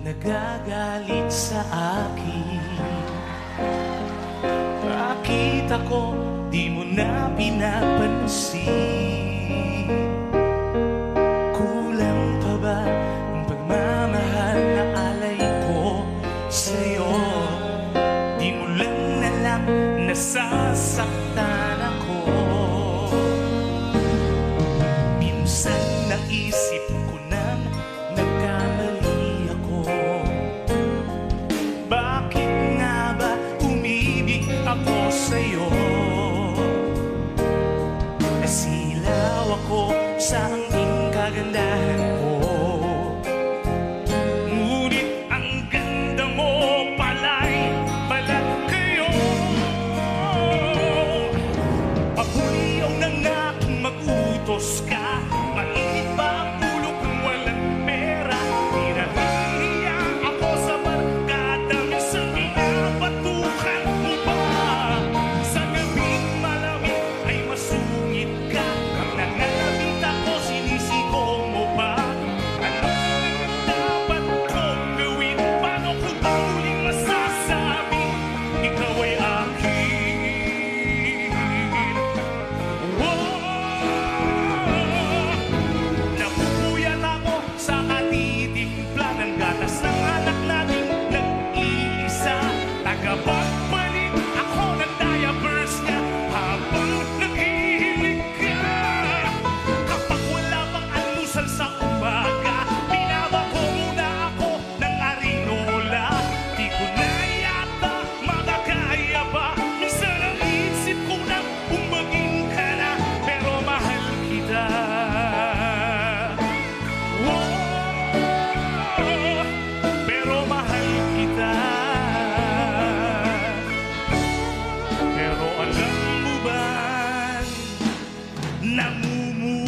nagagalit sa akin. Bakit ako di mo na pinapansin? Kulang pa ba ang pagmamahal na alay ko sa'yo? Di mo lang alam nasasaktan ako. Minsan naisip ko nang nagkamali ako. Bakit nga ba umibig ako sa'yo? Nasilaw ako sa angking kagandahan ko. Ngunit ang ganda mo pala'y balat kayo. Pabuliyaw na nga kung mag-utos ka. Mainit ba ang ulo kung walang pera? Di nahihiya ako sa barkada. Minsan pinapatukan mo ba? Sa gabing malamig ay masungit ka. Ang nangalabit ako, sinisigo mo ba? Ano dapat kong gawin? Paano ko ba muling masasabing ikaw ay akin? Napupuyat ako sa katitimpla ng gatas ng anak nating nag-iisa. Tagapagbalik ako ng diapers niya habang naghihilig ka. Kapag wala pang almusal sa umaga, binawa ko muna ako ng arinola. Di ko na yata makakaya pa. Minsan ang isip ko na umaging ka na, pero mahal kita. Pero mahal kita. Pero alam mo ba, namumuhay